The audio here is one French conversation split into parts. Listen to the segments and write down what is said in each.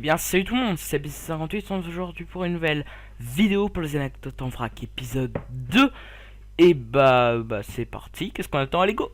Eh bien salut tout le monde, c'est BC58, on se retrouve aujourd'hui pour une nouvelle vidéo pour les anecdotes en vrac épisode 2. Et bah c'est parti, qu'est-ce qu'on attend, allez go.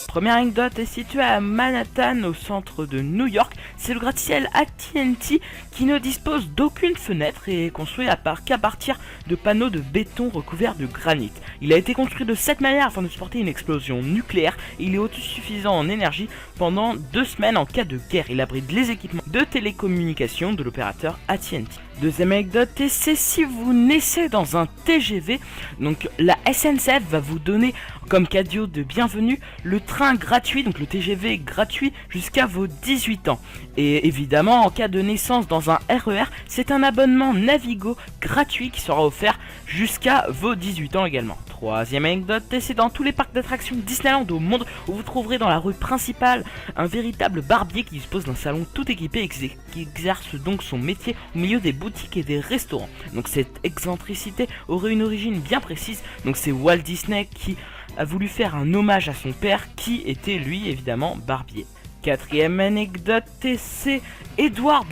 Première anecdote est située à Manhattan, au centre de New York. C'est le gratte-ciel AT&T qui ne dispose d'aucune fenêtre et est construit qu'à partir de panneaux de béton recouverts de granit. Il a été construit de cette manière afin de supporter une explosion nucléaire et il est autosuffisant en énergie pendant 2 semaines en cas de guerre. Il abrite les équipements de télécommunication de l'opérateur AT&T. Deuxième anecdote, c'est si vous naissez dans un TGV, donc la SNCF va vous donner comme cadeau de bienvenue le train gratuit, donc le TGV gratuit jusqu'à vos 18 ans. Et évidemment, en cas de naissance dans un RER, c'est un abonnement Navigo gratuit qui sera offert jusqu'à vos 18 ans également. Troisième anecdote, c'est dans tous les parcs d'attractions Disneyland au monde où vous trouverez dans la rue principale un véritable barbier qui dispose d'un salon tout équipé et qui exerce donc son métier au milieu des boutiques et des restaurants. Donc cette excentricité aurait une origine bien précise, donc c'est Walt Disney qui a voulu faire un hommage à son père qui était lui évidemment barbier. Quatrième anecdote, c'est Edward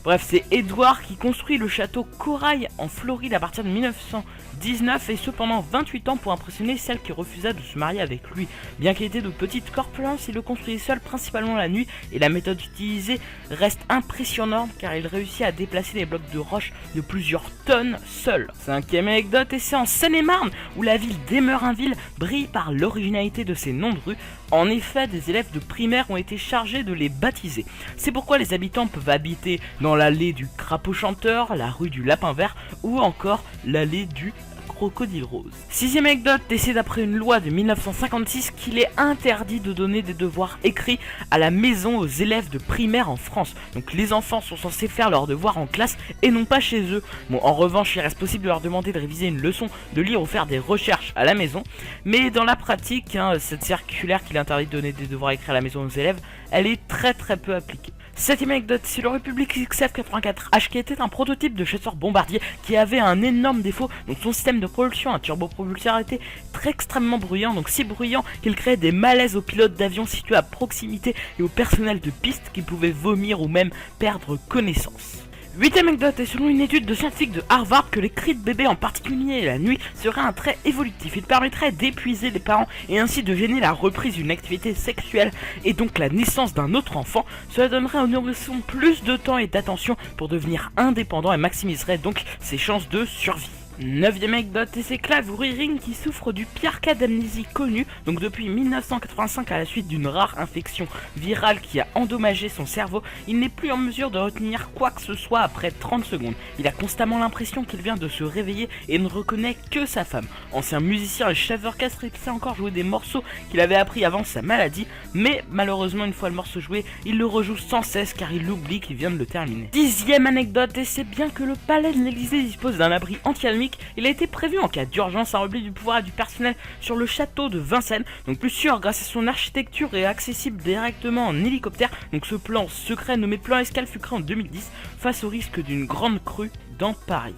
Bref, c'est Edward qui construit le château Corail en Floride à partir de 1919 et ce pendant 28 ans pour impressionner celle qui refusa de se marier avec lui. Bien qu'il était de petite corpulence, il le construisait seul principalement la nuit et la méthode utilisée reste impressionnante car il réussit à déplacer des blocs de roche de plusieurs tonnes seul. Cinquième anecdote, et c'est en Seine-et-Marne où la ville d'Emerinville brille par l'originalité de ses noms de rues. En effet, des élèves de primaire ont été chargés de les baptiser. C'est pourquoi les habitants peuvent habiter dans l'allée du crapaud chanteur, la rue du lapin vert ou encore l'allée du crocodile rose. Sixième anecdote, c'est d'après une loi de 1956 qu'il est interdit de donner des devoirs écrits à la maison aux élèves de primaire en France. Donc les enfants sont censés faire leurs devoirs en classe et non pas chez eux. Bon, en revanche, il reste possible de leur demander de réviser une leçon, de lire ou faire des recherches à la maison. Mais dans la pratique, cette circulaire qui interdit de donner des devoirs écrits à la maison aux élèves, elle est très peu appliquée. Septième anecdote, c'est le Republic XF84H qui était un prototype de chasseur bombardier qui avait un énorme défaut, donc son système de propulsion, un turbopropulseur était extrêmement bruyant, donc si bruyant qu'il créait des malaises aux pilotes d'avion situés à proximité et au personnel de piste qui pouvaient vomir ou même perdre connaissance. Huitième anecdote, et selon une étude de scientifiques de Harvard, que les cris de bébé en particulier la nuit seraient un trait évolutif. Il permettrait d'épuiser les parents et ainsi de gêner la reprise d'une activité sexuelle et donc la naissance d'un autre enfant. Cela donnerait aux nourrissons plus de temps et d'attention pour devenir indépendants et maximiserait donc ses chances de survie. Neuvième anecdote, et c'est Clive Wearing qui souffre du pire cas d'amnésie connu, donc depuis 1985 à la suite d'une rare infection virale qui a endommagé son cerveau, il n'est plus en mesure de retenir quoi que ce soit après 30 secondes. Il a constamment l'impression qu'il vient de se réveiller et ne reconnaît que sa femme. Ancien musicien et chef d'orchestre, il sait encore jouer des morceaux qu'il avait appris avant sa maladie, mais malheureusement une fois le morceau joué, il le rejoue sans cesse car il oublie qu'il vient de le terminer. Dixième anecdote, et c'est bien que le palais de l'Élysée dispose d'un abri anti-almique. Il a été prévu en cas d'urgence un repli du pouvoir et du personnel sur le château de Vincennes, donc plus sûr grâce à son architecture et accessible directement en hélicoptère. Donc ce plan secret nommé plan escale fut créé en 2010 face au risque d'une grande crue dans Paris.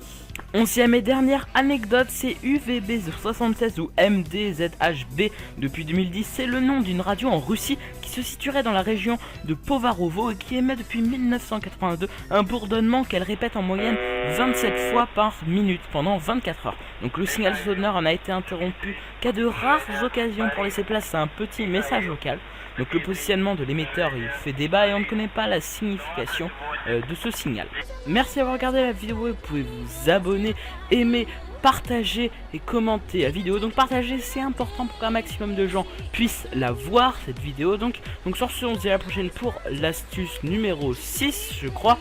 Onzième et dernière anecdote, c'est UVB76 ou MDZHB depuis 2010, c'est le nom d'une radio en Russie qui se situerait dans la région de Povarovo et qui émet depuis 1982 un bourdonnement qu'elle répète en moyenne 27 fois par minute pendant 24 heures. Donc le signal sonore en a été interrompu qu'à de rares occasions pour laisser place à un petit message vocal. Donc le positionnement de l'émetteur il fait débat et on ne connaît pas la signification de ce signal. Merci d'avoir regardé la vidéo, vous pouvez vous abonner, aimer, partager et commenter la vidéo. Donc partager c'est important pour qu'un maximum de gens puissent la voir cette vidéo. Donc sur ce on se dit à la prochaine pour l'astuce numéro 6 je crois.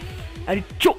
Allez ciao.